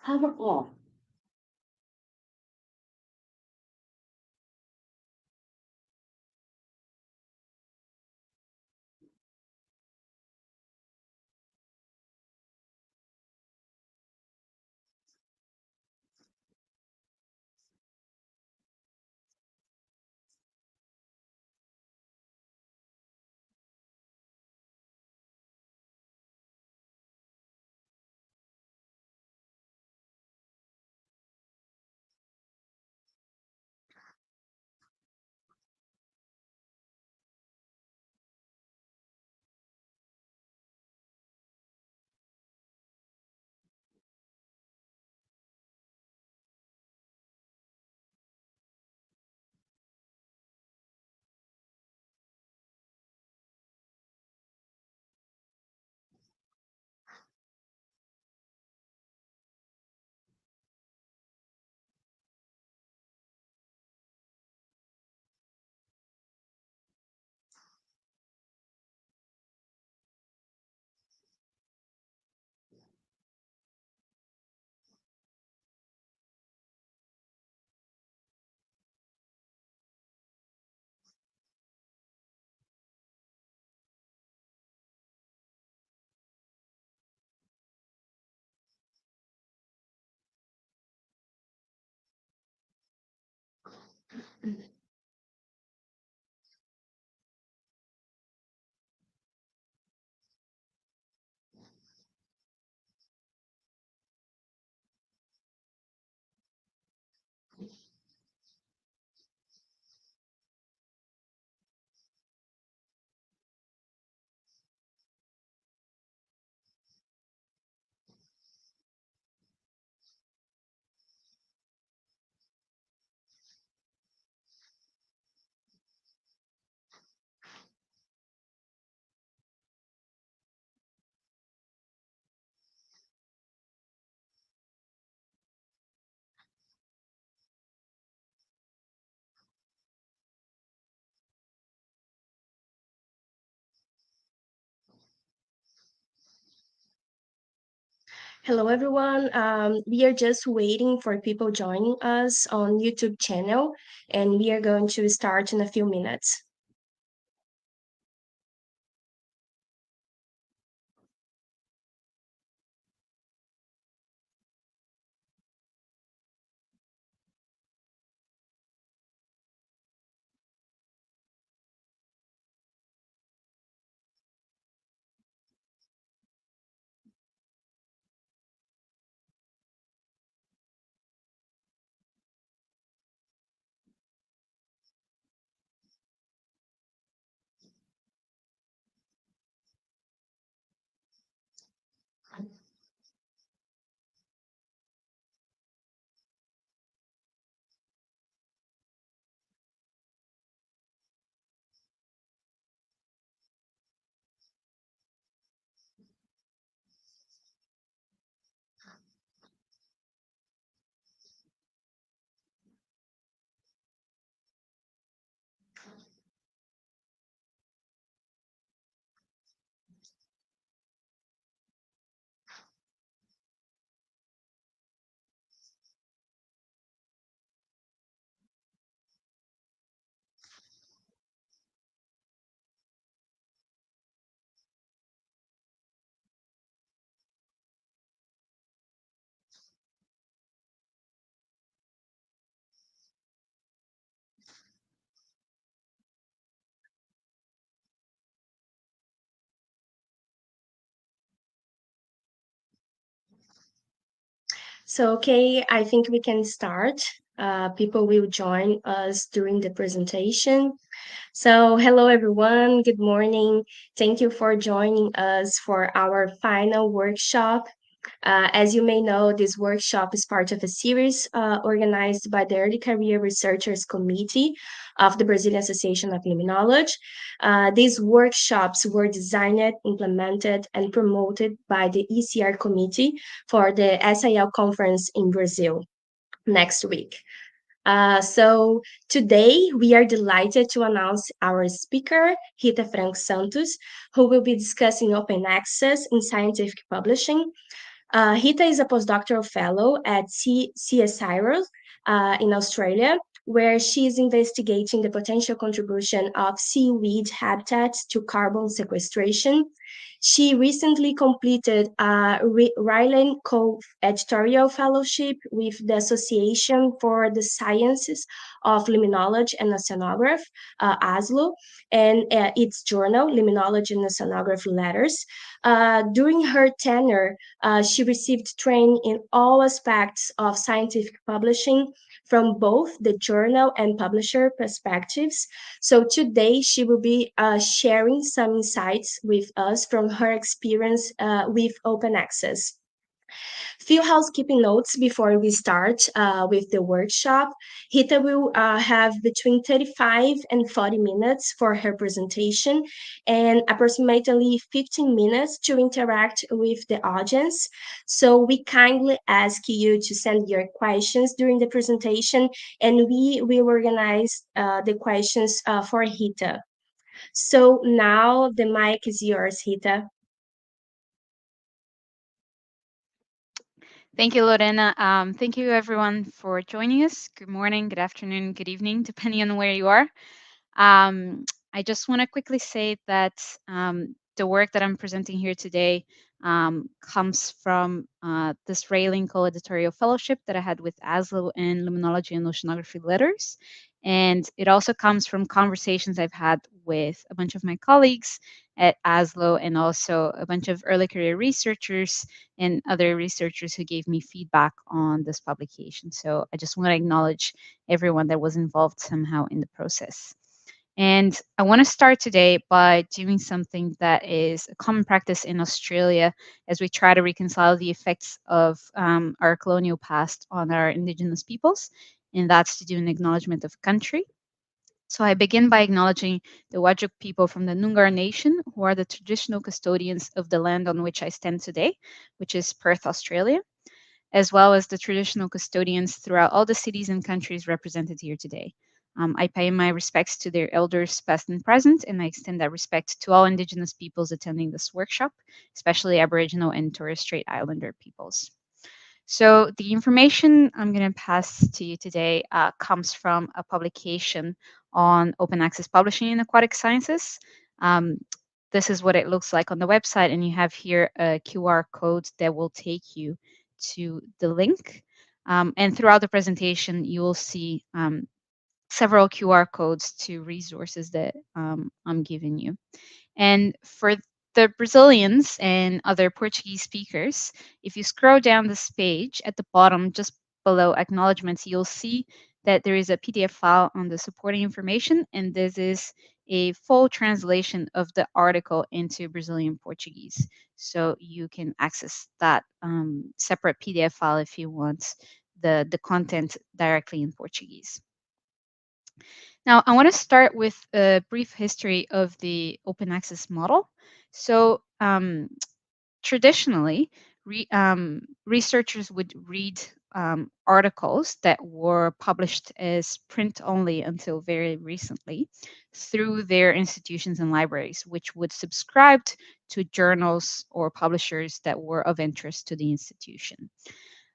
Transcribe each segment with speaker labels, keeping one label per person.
Speaker 1: Cover off.
Speaker 2: Hello, everyone. We are just waiting for people joining us on YouTube channel, and we are going to start in a few minutes. So, okay, I think we can start. People will join us during the presentation. So, hello, everyone. Good morning. Thank you for joining us for our final workshop. As you may know, this workshop is part of a series organized by the Early Career Researchers Committee of the Brazilian Association of Limnology. These workshops were designed, implemented, and promoted by the ECR Committee for the SIL conference in Brazil next week. So today we are delighted to announce our speaker, Rita Franco-Santos, who will be discussing open access in scientific publishing. Rita is a postdoctoral fellow at CSIRO in Australia, where she is investigating the potential contribution of seaweed habitats to carbon sequestration. She recently completed a Raelyn Cole Editorial Fellowship with the Association for the Sciences of Limnology and Oceanography, ASLO, and its journal, Limnology and Oceanography Letters. During her tenure, she received training in all aspects of scientific publishing from both the journal and publisher perspectives. So today she will be sharing some insights with us from her experience with open access. Few housekeeping notes before we start with the workshop. Rita will have between 35 and 40 minutes for her presentation and approximately 15 minutes to interact with the audience. So we kindly ask you to send your questions during the presentation, and we will organize the questions for Rita. So now the mic is yours, Rita.
Speaker 1: Thank you, Lorena. Thank you, everyone, for joining us. Good morning, good afternoon, good evening, depending on where you are. I just want to quickly say that the work that I'm presenting here today comes from this Raelyn Cole Editorial Fellowship that I had with ASLO in Limnology and Oceanography Letters. And it also comes from conversations I've had with a bunch of my colleagues at ASLO and also a bunch of early career researchers and other researchers who gave me feedback on this publication. So I just want to acknowledge everyone that was involved somehow in the process. And I want to start today by doing something that is a common practice in Australia as we try to reconcile the effects of our colonial past on our Indigenous peoples, and that's to do an acknowledgement of country. So I begin by acknowledging the Whadjuk people from the Noongar Nation, who are the traditional custodians of the land on which I stand today, which is Perth, Australia, as well as the traditional custodians throughout all the cities and countries represented here today. I pay my respects to their elders, past and present, and I extend that respect to all Indigenous peoples attending this workshop, especially Aboriginal and Torres Strait Islander peoples. So the information I'm going to pass to you today comes from a publication on open access publishing in aquatic sciences. Um, this is what it looks like on the website, and you have here a QR code that will take you to the link. And throughout the presentation, you will see several QR codes to resources that I'm giving you. And for the Brazilians and other Portuguese speakers, if you scroll down this page at the bottom, just below acknowledgements, you'll see that there is a PDF file on the supporting information, and this is a full translation of the article into Brazilian Portuguese. So you can access that separate PDF file if you want the content directly in Portuguese. Now, I want to start with a brief history of the open access model. So, traditionally, researchers would read articles that were published as print only until very recently through their institutions and libraries, which would subscribe to journals or publishers that were of interest to the institution.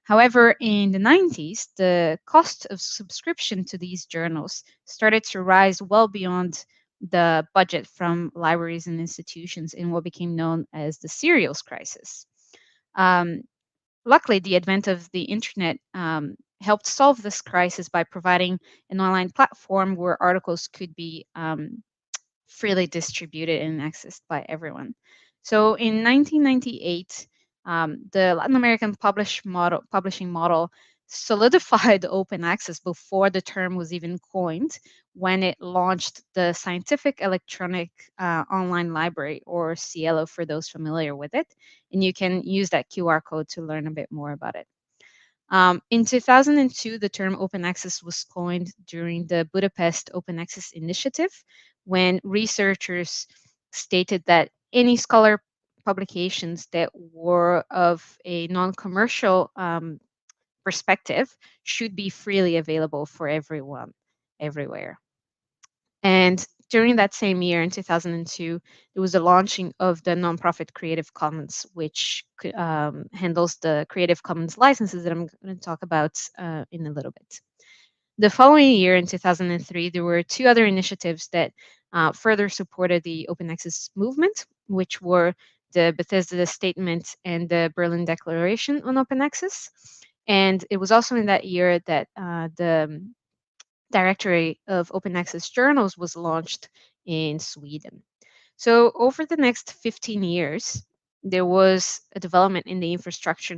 Speaker 1: However, in the 90s, the cost of subscription to these journals started to rise well beyond the budget from libraries and institutions in what became known as the serials crisis. Um, Luckily, the advent of the internet helped solve this crisis by providing an online platform where articles could be freely distributed and accessed by everyone. So in 1998, the Latin American publishing model solidified open access before the term was even coined when it launched the Scientific Electronic Online Library, or Cielo for those familiar with it. And you can use that QR code to learn a bit more about it. In 2002, the term open access was coined during the Budapest Open Access Initiative, when researchers stated that any scholar publications that were of a non-commercial perspective should be freely available for everyone, everywhere. And during that same year in 2002, there was the launching of the nonprofit Creative Commons, which handles the Creative Commons licenses that I'm going to talk about in a little bit. The following year, in 2003, there were two other initiatives that further supported the open access movement, which were the Bethesda Statement and the Berlin Declaration on Open Access. And it was also in that year that the Directory of Open Access Journals was launched in Sweden. So over the next 15 years, there was a development in the infrastructure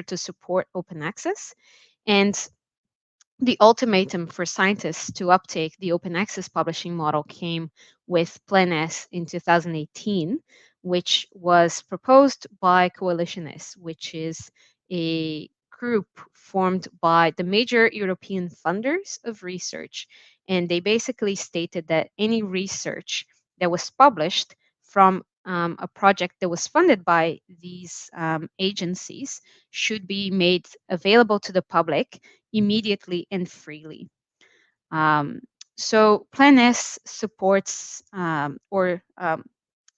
Speaker 1: to support open access, and the ultimatum for scientists to uptake the open access publishing model came with Plan S in 2018, which was proposed by Coalition S, which is a group formed by the major European funders of research. And they basically stated that any research that was published from a project that was funded by these agencies should be made available to the public immediately and freely. Um, so Plan S supports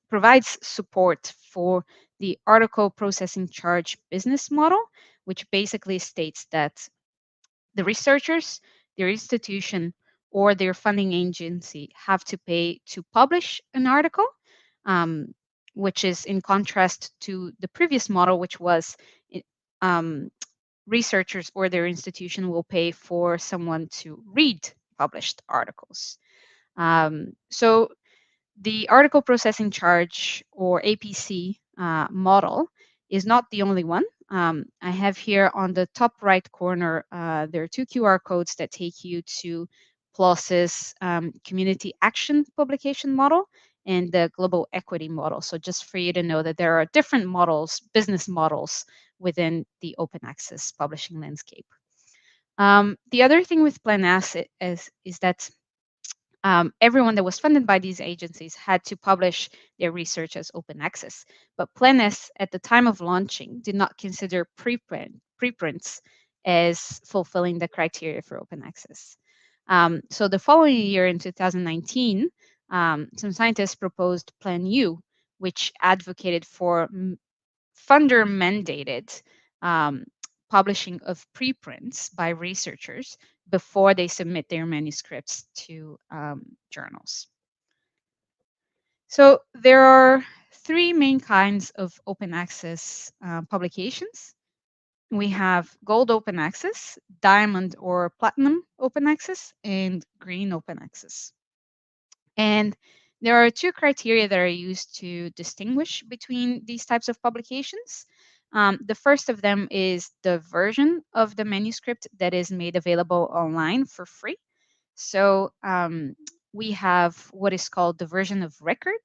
Speaker 1: provides support for the article processing charge business model, which basically states that the researchers, their institution, or their funding agency have to pay to publish an article, um, which is in contrast to the previous model, which was um, researchers or their institution will pay for someone to read published articles. So the article processing charge, or APC model, is not the only one. I have here on the top right corner, there are two QR codes that take you to PLOS's community action publication model and the global equity model. So just for you to know that there are different models, business models within the open access publishing landscape. The other thing with Plan S is that everyone that was funded by these agencies had to publish their research as open access. But Plan S, at the time of launching, did not consider preprints as fulfilling the criteria for open access. So the following year, in 2019, some scientists proposed Plan U, which advocated for funder mandated publishing of preprints by researchers before they submit their manuscripts to journals. So there are three main kinds of open access publications. We have gold open access, diamond or platinum open access, and green open access. And there are two criteria that are used to distinguish between these types of publications. The first of them is the version of the manuscript that is made available online for free. So we have what is called the version of record,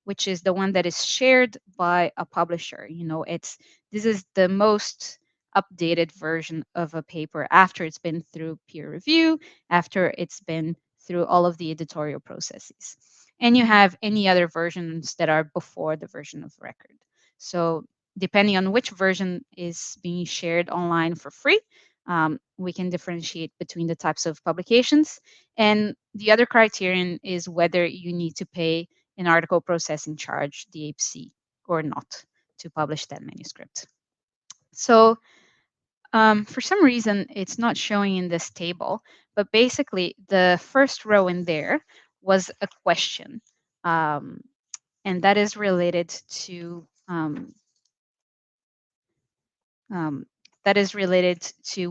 Speaker 1: which is the one that is shared by a publisher. You know, this is the most updated version of a paper after it's been through peer review, after it's been through all of the editorial processes. And you have any other versions that are before the version of record. So depending on which version is being shared online for free, we can differentiate between the types of publications. And the other criterion is whether you need to pay an article processing charge, the APC, or not to publish that manuscript. So for some reason, it's not showing in this table, but basically the first row in there was a question, and that is related to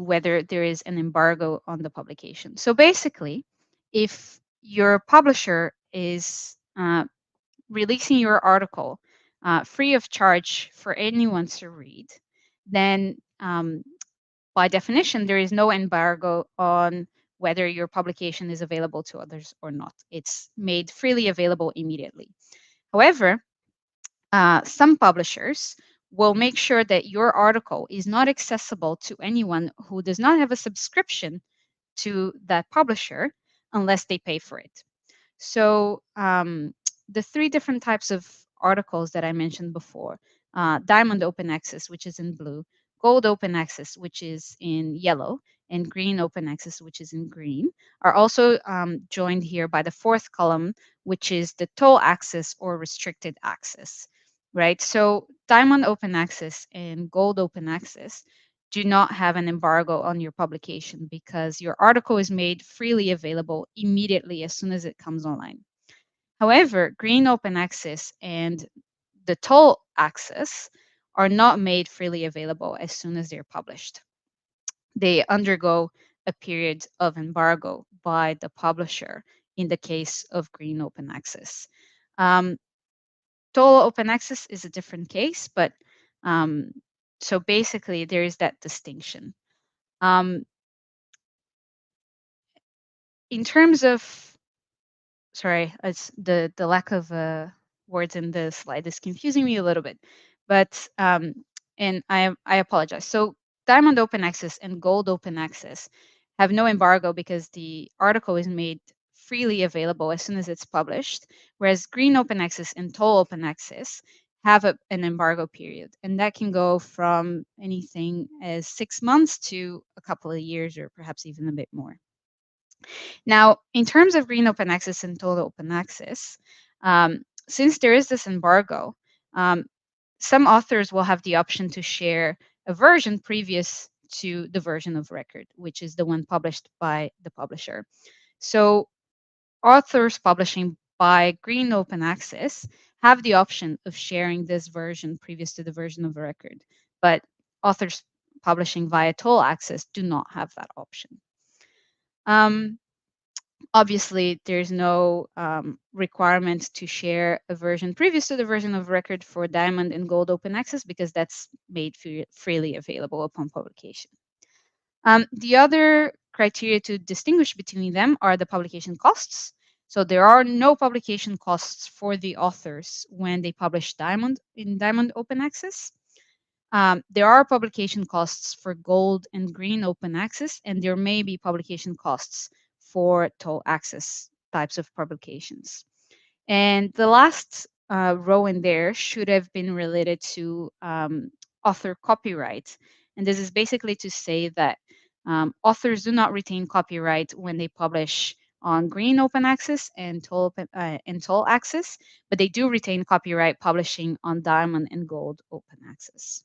Speaker 1: whether there is an embargo on the publication. So basically, if your publisher is releasing your article free of charge for anyone to read, then by definition, there is no embargo on whether your publication is available to others or not. It's made freely available immediately. However, some publishers will make sure that your article is not accessible to anyone who does not have a subscription to that publisher unless they pay for it. So the three different types of articles that I mentioned before, diamond open access, which is in blue, gold open access, which is in yellow, and green open access, which is in green, are also joined here by the fourth column, which is the toll access or restricted access, right? So diamond open access and gold open access do not have an embargo on your publication because your article is made freely available immediately as soon as it comes online. However, green open access and the toll access are not made freely available as soon as they're published. They undergo a period of embargo by the publisher in the case of green open access. Um, toll open access is a different case, but so basically there is that distinction. In terms of, sorry, it's the lack of words in the slide is confusing me a little bit, but and I apologize. So diamond open access and gold open access have no embargo because the article is made freely available as soon as it's published, whereas green open access and toll open access have an embargo period, and that can go from anything as 6 months to a couple of years or perhaps even a bit more. Now, in terms of green open access and total open access, since there is this embargo, some authors will have the option to share a version previous to the version of record, which is the one published by the publisher. So authors publishing by green open access have the option of sharing this version previous to the version of record, but authors publishing via toll access do not have that option. Obviously, there's no requirement to share a version previous to the version of record for diamond and gold open access because that's made freely available upon publication. The other criteria to distinguish between them are the publication costs. So there are no publication costs for the authors when they publish diamond in diamond open access. There are publication costs for gold and green open access, and there may be publication costs for toll access types of publications. And the last row in there should have been related to author copyright. And this is basically to say that authors do not retain copyright when they publish on green open access and toll access, but they do retain copyright publishing on diamond and gold open access.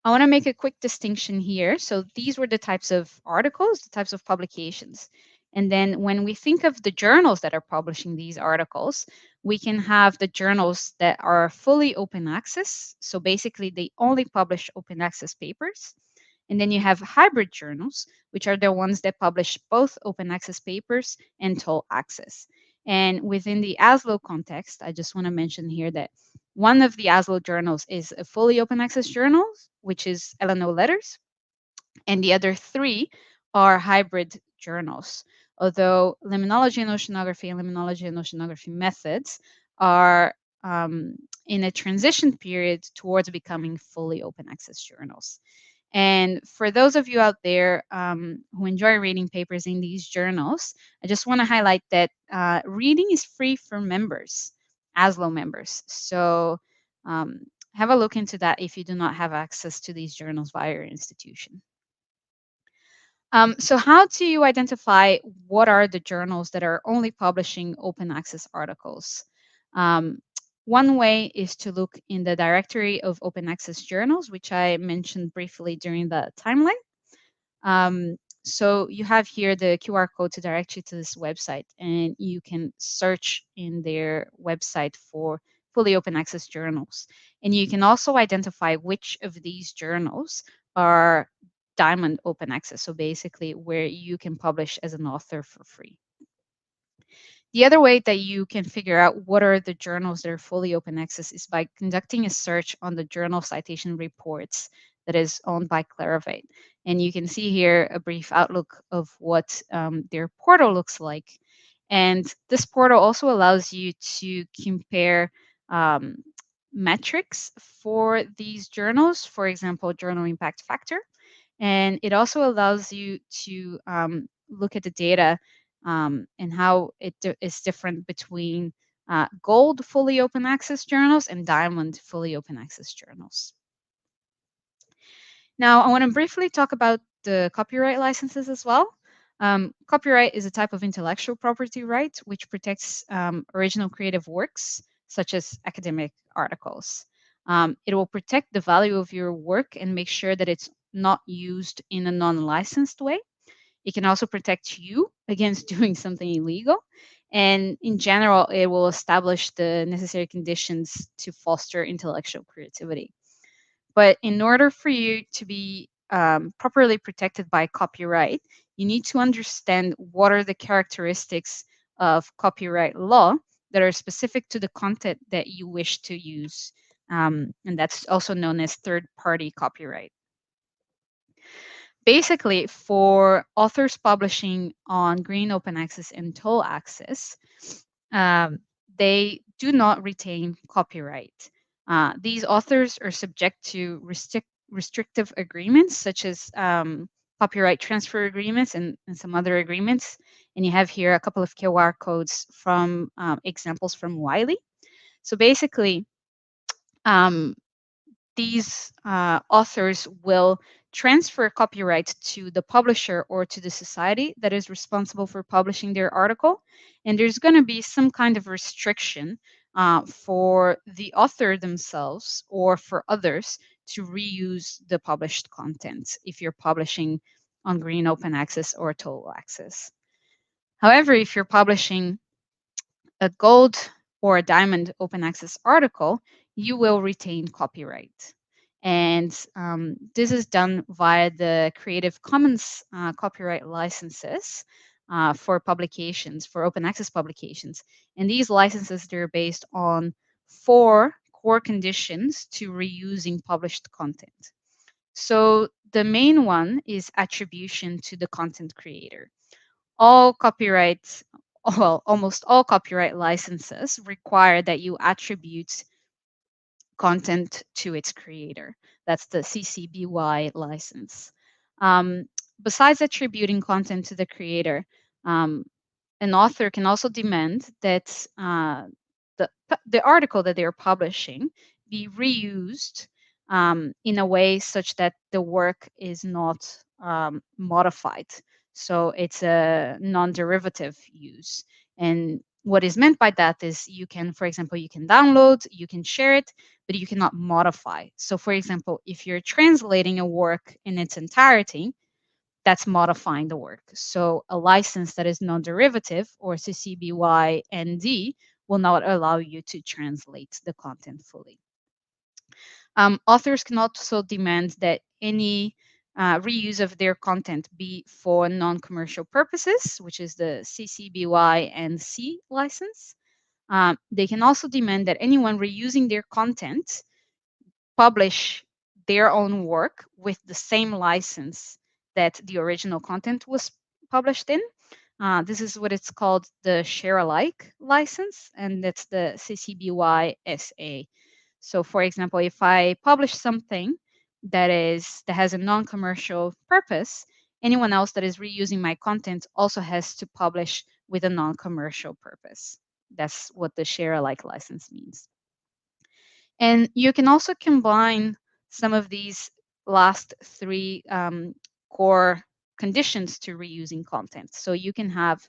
Speaker 1: I want to make a quick distinction here. So these were the types of articles, the types of publications. And then when we think of the journals that are publishing these articles, we can have the journals that are fully open access. So basically, they only publish open access papers. And then you have hybrid journals, which are the ones that publish both open access papers and toll access. And within the ASLO context, I just want to mention here that one of the ASLO journals is a fully open access journal, which is L&O Letters, and the other three are hybrid journals. Although limnology and oceanography and limnology and oceanography methods are in a transition period towards becoming fully open access journals. And for those of you out there who enjoy reading papers in these journals, I just want to highlight that reading is free for members, ASLO members. So have a look into that if you do not have access to these journals via your institution. So how do you identify what are the journals that are only publishing open access articles? One way is to look in the directory of open access journals, which I mentioned briefly during the timeline. So you have here the QR code to direct you to this website, and you can search in their website for fully open access journals. And you can also identify which of these journals are diamond open access, so basically where you can publish as an author for free. The other way that you can figure out what are the journals that are fully open access is by conducting a search on the journal citation reports that is owned by Clarivate. And you can see here a brief outlook of what their portal looks like. And this portal also allows you to compare metrics for these journals, for example, journal impact factor. And it also allows you to look at the data and how it is different between gold fully open access journals and diamond fully open access journals. Now, I want to briefly talk about the copyright licenses as well. Copyright is a type of intellectual property right which protects original creative works, such as academic articles. It will protect the value of your work and make sure that it's not used in a non-licensed way. It can also protect you against doing something illegal. And in general, it will establish the necessary conditions to foster intellectual creativity. But in order for you to be properly protected by copyright, you need to understand what are the characteristics of copyright law that are specific to the content that you wish to use. And that's also known as third-party copyright. Basically, for authors publishing on green open access and toll access, um, they do not retain copyright. These authors are subject to restrictive agreements, such as copyright transfer agreements and some other agreements. And you have here a couple of QR codes from examples from Wiley. So basically, um, these authors will transfer copyright to the publisher or to the society that is responsible for publishing their article. And there's going to be some kind of restriction for the author themselves or for others to reuse the published content if you're publishing on green open access or toll access. However, if you're publishing a gold or a diamond open access article, you will retain copyright. And this is done via the Creative Commons copyright licenses for publications, for open access publications. And these licenses, they're based on 4 core conditions to reusing published content. So the main one is attribution to the content creator. All copyrights, well, almost all copyright licenses require that you attribute content to its creator. That's the CC BY license. Um, Besides attributing content to the creator, an author can also demand that the article that they're publishing be reused in a way such that the work is not modified. So it's a non-derivative use. And what is meant by that is you can, for example, you can download, you can share it, but you cannot modify. So for example, if you're translating a work in its entirety, that's modifying the work. So a license that is non-derivative or CC BY ND will not allow you to translate the content fully. Authors can also demand that any reuse of their content be for non-commercial purposes, which is the CC BY and C license. They can also demand that anyone reusing their content publish their own work with the same license that the original content was published in. This is what it's called the share alike license, and that's the CC BY SA. So for example, if I publish something that has a non-commercial purpose, anyone else that is reusing my content also has to publish with a non-commercial purpose. That's what the share alike license means. And you can also combine some of these last 3 core conditions to reusing content. So you can have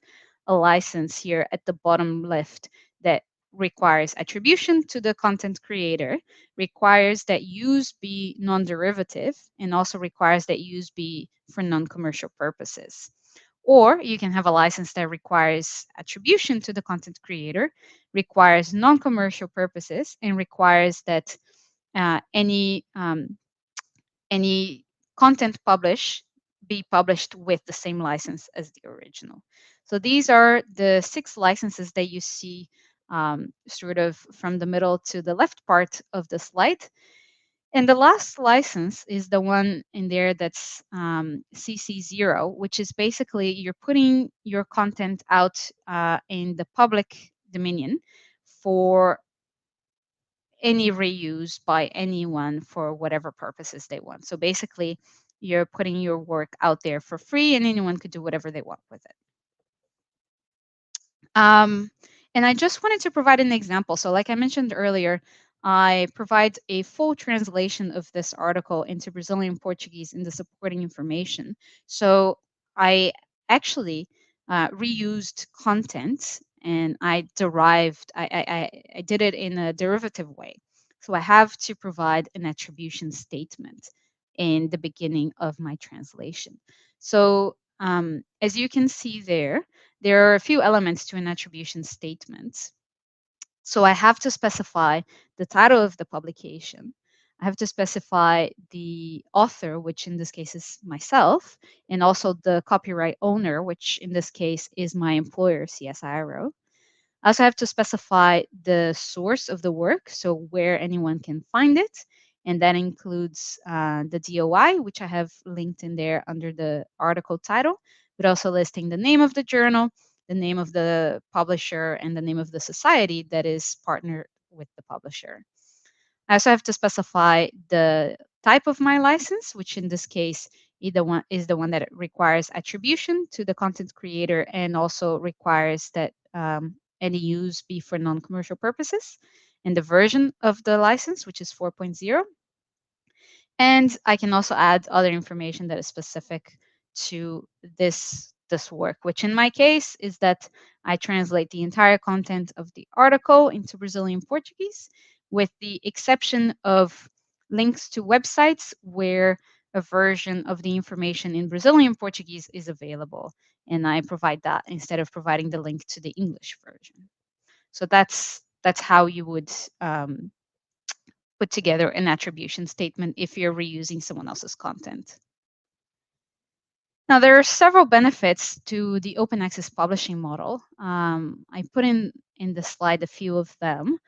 Speaker 1: a license here at the bottom left that requires attribution to the content creator, requires that use be non-derivative, and also requires that use be for non-commercial purposes. Or you can have a license that requires attribution to the content creator, requires non-commercial purposes, and requires that any content be published with the same license as the original. So these are the 6 licenses that you see sort of from the middle to the left part of the slide. And the last license is the one in there that's CC0, which is basically you're putting your content out in the public dominion for any reuse by anyone for whatever purposes they want. So basically, you're putting your work out there for free and anyone could do whatever they want with it. And I just wanted to provide an example. So like I mentioned earlier, I provide a full translation of this article into Brazilian Portuguese in the supporting information. So I actually reused content and I did it in a derivative way. So I have to provide an attribution statement in the beginning of my translation. So as you can see there are a few elements to an attribution statement. So I have to specify the title of the publication. I have to specify the author, which in this case is myself, and also the copyright owner, which in this case is my employer, CSIRO. I also have to specify the source of the work, so where anyone can find it. And that includes the DOI, which I have linked in there under the article title, but also listing the name of the journal, the name of the publisher, and the name of the society that is partnered with the publisher. I also have to specify the type of my license, which in this case is the one that requires attribution to the content creator and also requires that any use be for non-commercial purposes, and the version of the license, which is 4.0. And I can also add other information that is specific to this work, which in my case is that I translate the entire content of the article into Brazilian Portuguese, with the exception of links to websites where a version of the information in Brazilian Portuguese is available. And I provide that instead of providing the link to the English version. So that's how you would put together an attribution statement if you're reusing someone else's content. Now, there are several benefits to the open access publishing model. I put in the slide a few of them.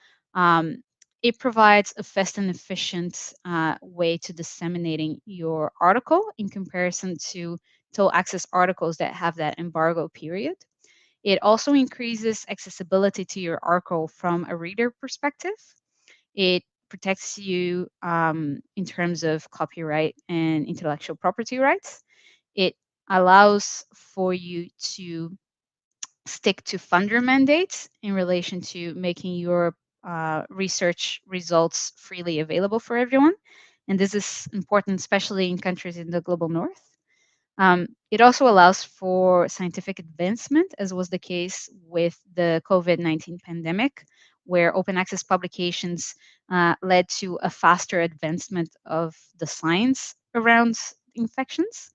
Speaker 1: It provides a fast and efficient way to disseminating your article in comparison to total access articles that have that embargo period. It also increases accessibility to your article from a reader perspective. It protects you in terms of copyright and intellectual property rights. It allows for you to stick to funder mandates in relation to making your research results freely available for everyone. And this is important, especially in countries in the global north. It also allows for scientific advancement, as was the case with the COVID-19 pandemic, where open access publications led to a faster advancement of the science around infections.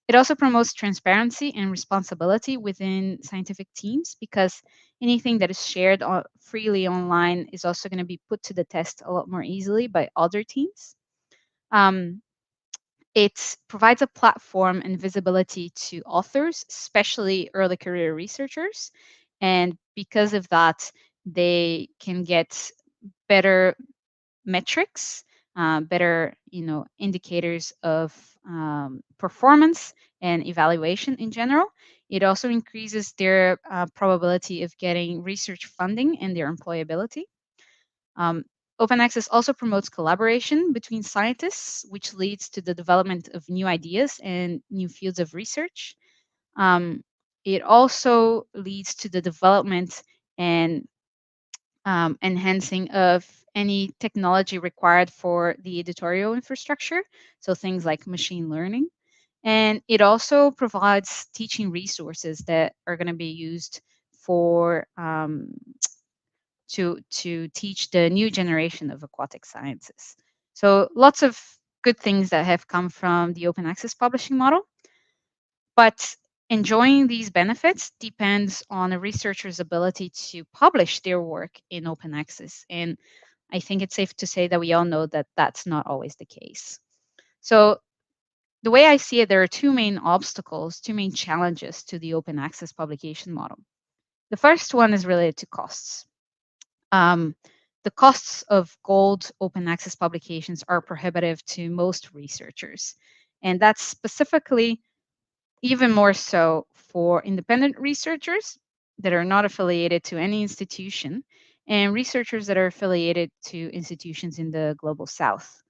Speaker 1: It also promotes transparency and responsibility within scientific teams because anything that is shared freely online is also going to be put to the test a lot more easily by other teams. Um, it provides a platform and visibility to authors, especially early career researchers. And because of that, they can get better metrics, better indicators of performance and evaluation in general. It also increases their probability of getting research funding and their employability. Um, Open access also promotes collaboration between scientists, which leads to the development of new ideas and new fields of research. Um, it also leads to the development and enhancing of any technology required for the editorial infrastructure, so things like machine learning. And it also provides teaching resources that are going to be used for to teach the new generation of aquatic sciences. So lots of good things that have come from the open access publishing model, but enjoying these benefits depends on a researcher's ability to publish their work in open access. And I think it's safe to say that we all know that that's not always the case. So the way I see it, there are two main obstacles, two main challenges to the open access publication model. The first one is related to costs. Um, the costs of gold open access publications are prohibitive to most researchers. And that's specifically even more so for independent researchers that are not affiliated to any institution and researchers that are affiliated to institutions in the global south.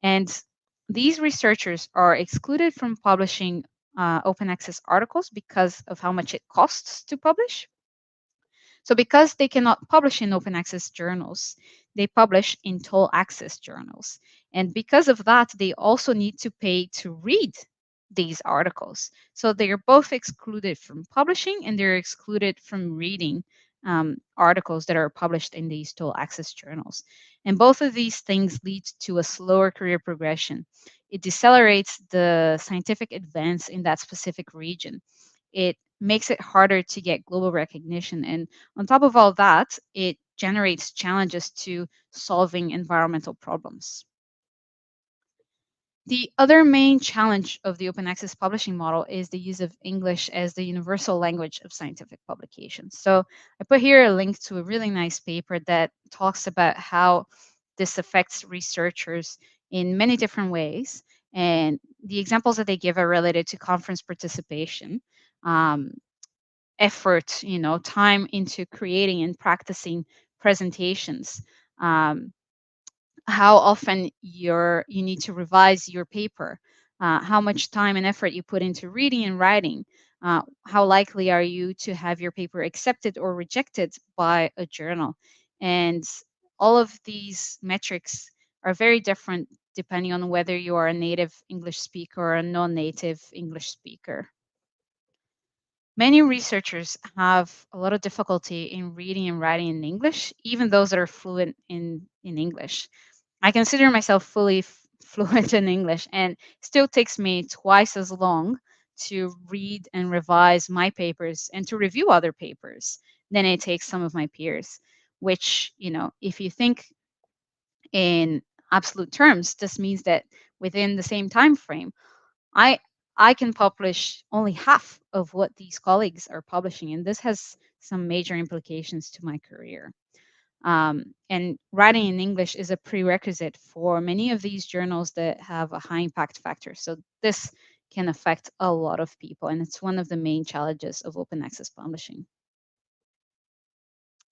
Speaker 1: And these researchers are excluded from publishing open access articles because of how much it costs to publish. So because they cannot publish in open access journals, they publish in toll access journals. And because of that, they also need to pay to read these articles. So they are both excluded from publishing and they're excluded from reading articles that are published in these toll access journals. And both of these things lead to a slower career progression. It decelerates the scientific advance in that specific region. It makes it harder to get global recognition. And on top of all that, it generates challenges to solving environmental problems. The other main challenge of the open access publishing model is the use of English as the universal language of scientific publications. So I put here a link to a really nice paper that talks about how this affects researchers in many different ways. And the examples that they give are related to conference participation, effort, time into creating and practicing presentations, how often you need to revise your paper, how much time and effort you put into reading and writing, how likely are you to have your paper accepted or rejected by a journal. And all of these metrics are very different depending on whether you are a native English speaker or a non-native English speaker. Many researchers have a lot of difficulty in reading and writing in English, even those that are fluent in English. I consider myself fully fluent in English, and still takes me twice as long to read and revise my papers and to review other papers than it takes some of my peers, which, if you think in absolute terms, this means that within the same time frame, I I can publish only half of what these colleagues are publishing, and this has some major implications to my career. And writing in English is a prerequisite for many of these journals that have a high impact factor. So this can affect a lot of people, and it's one of the main challenges of open access publishing.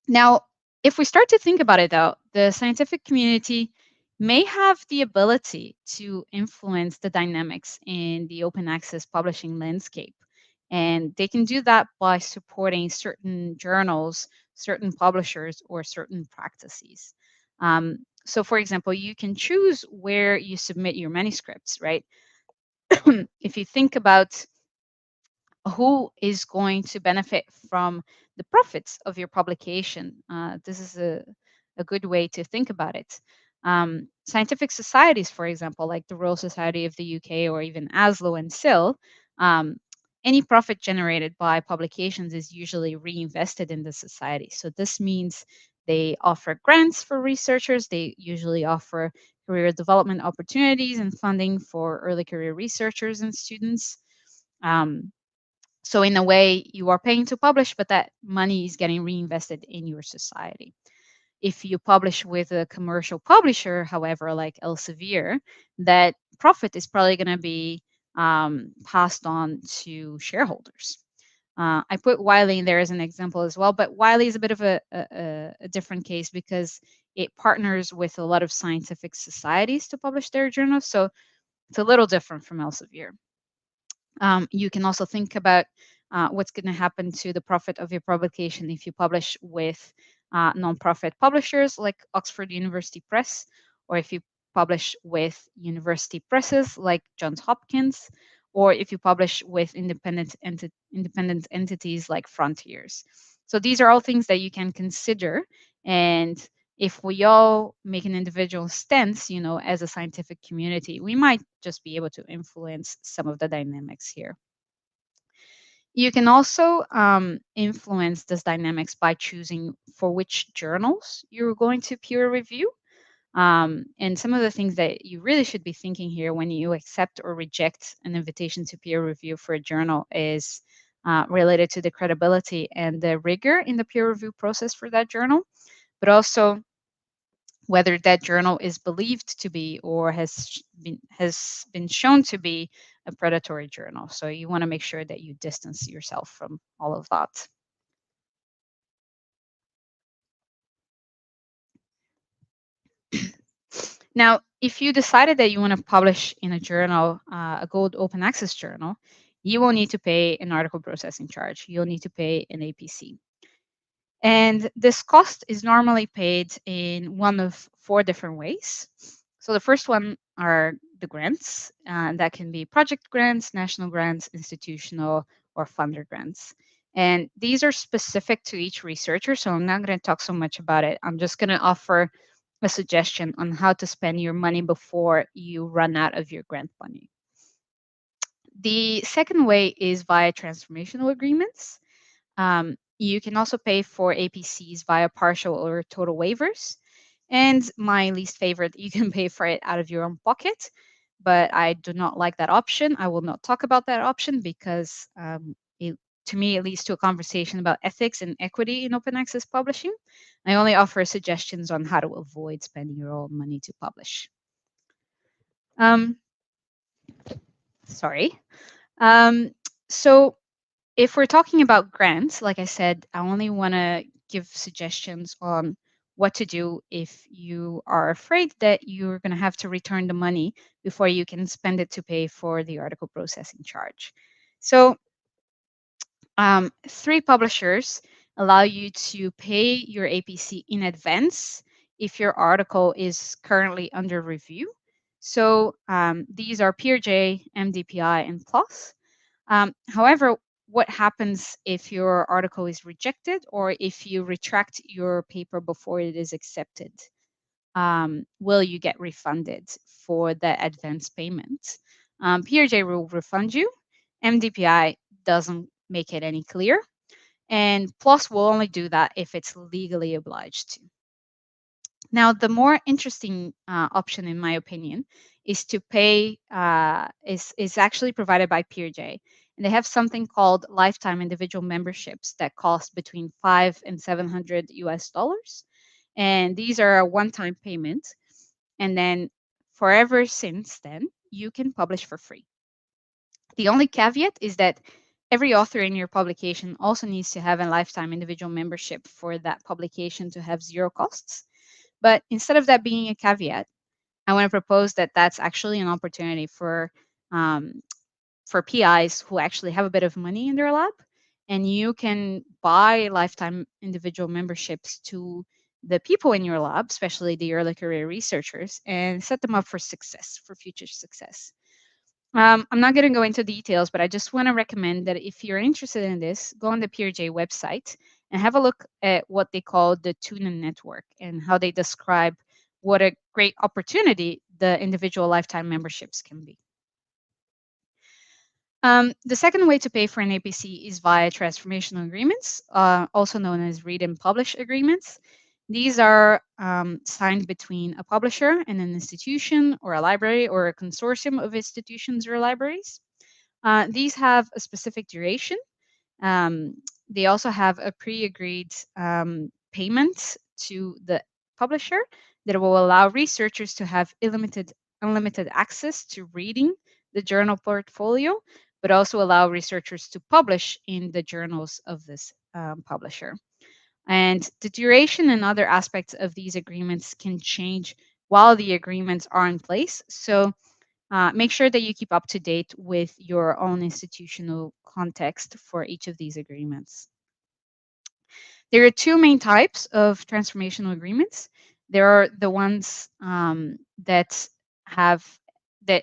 Speaker 1: Now, if we start to think about it, though, the scientific community may have the ability to influence the dynamics in the open access publishing landscape. And they can do that by supporting certain journals, certain publishers, or certain practices. So, for example, you can choose where you submit your manuscripts, right? If you think about who is going to benefit from the profits of your publication. This is a good way to think about it. Scientific societies, for example, like the Royal Society of the UK or even ASLO and SIL, any profit generated by publications is usually reinvested in the society. So this means they offer grants for researchers. They usually offer career development opportunities and funding for early career researchers and students. So in a way, you are paying to publish, but that money is getting reinvested in your society. If you publish with a commercial publisher, however, like Elsevier, that profit is probably going to be passed on to shareholders. I put Wiley in there as an example as well, but Wiley is a bit of a different case because it partners with a lot of scientific societies to publish their journals. So it's a little different from Elsevier. You can also think about what's going to happen to the profit of your publication if you publish with nonprofit publishers like Oxford University Press, or if you publish with university presses like Johns Hopkins, or if you publish with independent entities like Frontiers. So these are all things that you can consider. And if we all make an individual stance, as a scientific community, we might just be able to influence some of the dynamics here. You can also influence this dynamics by choosing for which journals you're going to peer review. And some of the things that you really should be thinking here when you accept or reject an invitation to peer review for a journal is related to the credibility and the rigor in the peer review process for that journal, but also whether that journal is believed to be or has been shown to be a predatory journal. So you want to make sure that you distance yourself from all of that. Now, if you decided that you want to publish in a journal, a gold open access journal, you will need to pay an article processing charge. You'll need to pay an APC. And this cost is normally paid in one of 4 different ways. So the first one are the grants. That can be project grants, national grants, institutional, or funder grants. And these are specific to each researcher, so I'm not going to talk so much about it. I'm just going to offer a suggestion on how to spend your money before you run out of your grant money. The second way is via transformational agreements. You can also pay for APCs via partial or total waivers. And my least favorite, you can pay for it out of your own pocket, but I do not like that option. I will not talk about that option because to me, it leads to a conversation about ethics and equity in open access publishing. I only offer suggestions on how to avoid spending your own money to publish. Um, sorry. So if we're talking about grants, like I said, I only want to give suggestions on what to do if you are afraid that you're going to have to return the money before you can spend it to pay for the article processing charge. So 3 publishers allow you to pay your APC in advance if your article is currently under review. So these are PeerJ, MDPI, and PLOS. However, what happens if your article is rejected or if you retract your paper before it is accepted? Will you get refunded for the advance payment? PeerJ will refund you. MDPI doesn't make it any clear. And PLOS will only do that if it's legally obliged to. Now, the more interesting option, in my opinion, is to pay is actually provided by PeerJ, and they have something called lifetime individual memberships that cost between $500 and $700 US, and these are a one-time payment, and then forever since then you can publish for free. The only caveat is that every author in your publication also needs to have a lifetime individual membership for that publication to have 0 costs. But instead of that being a caveat, I want to propose that that's actually an opportunity um, for PIs who actually have a bit of money in their lab, and you can buy lifetime individual memberships to the people in your lab, especially the early career researchers, and set them up for success, for future success. I'm not going to go into details, but I just want to recommend that if you're interested in this, go on the PeerJ website and have a look at what they call the tuna network and how they describe what a great opportunity the individual lifetime memberships can be. The second way to pay for an APC is via transformational agreements, also known as read and publish agreements. These are signed between a publisher and an institution or a library or a consortium of institutions or libraries. These have a specific duration. They also have a pre-agreed payment to the publisher that will allow researchers to have unlimited access to reading the journal portfolio, but also allow researchers to publish in the journals of this publisher. And the duration and other aspects of these agreements can change while the agreements are in place. So make sure that you keep up to date with your own institutional context for each of these agreements. There are 2 main types of transformational agreements. There are the ones that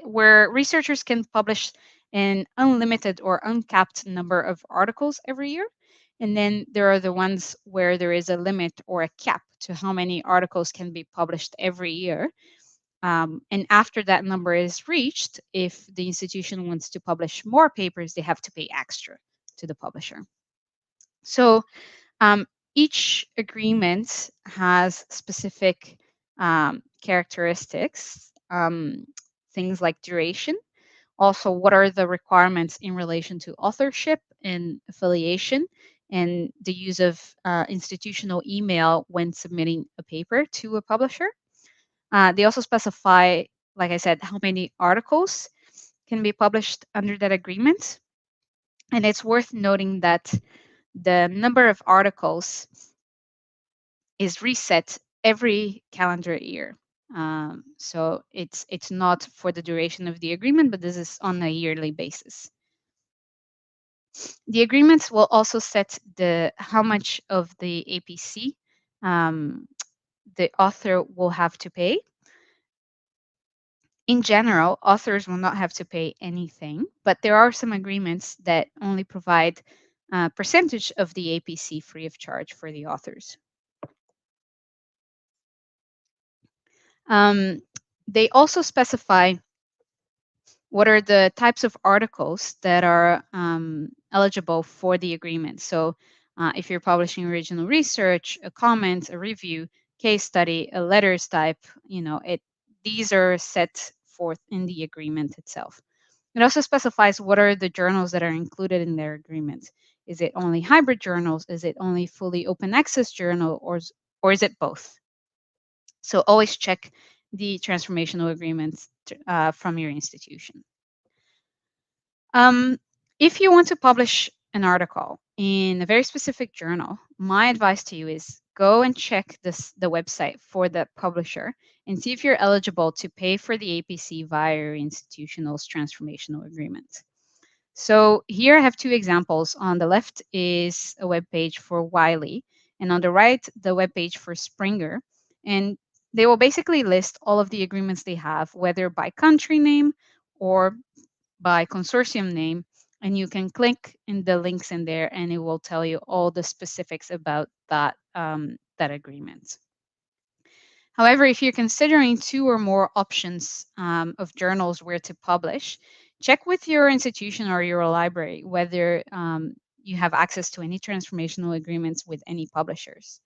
Speaker 1: where researchers can publish an unlimited or uncapped number of articles every year. And then there are the ones where there is a limit or a cap to how many articles can be published every year. And after that number is reached, if the institution wants to publish more papers, they have to pay extra to the publisher. So each agreement has specific characteristics, things like duration. Also, what are the requirements in relation to authorship and affiliation and the use of institutional email when submitting a paper to a publisher. They also specify, like I said, how many articles can be published under that agreement. And it's worth noting that the number of articles is reset every calendar year. So it's not for the duration of the agreement, but this is on a yearly basis. The agreements will also set how much of the APC the author will have to pay. In general, authors will not have to pay anything, but there are some agreements that only provide a percentage of the APC free of charge for the authors. They also specify what are the types of articles that are eligible for the agreement. So if you're publishing original research, a comment, a review, case study, a letters type, these are set forth in the agreement itself. It also specifies what are the journals that are included in their agreement. Is it only hybrid journals? Is it only fully open access journal, or is it both? So always check the transformational agreements from your institution. If you want to publish an article in a very specific journal, my advice to you is go and check the website for the publisher and see if you're eligible to pay for the APC via your institutional's transformational agreement. So here I have two examples. On the left is a web page for Wiley, and on the right, the web page for Springer. And they will basically list all of the agreements they have, whether by country name or by consortium name, and you can click in the links in there and it will tell you all the specifics about that agreement. However, if you're considering two or more options of journals where to publish, check with your institution or your library whether you have access to any transformational agreements with any publishers.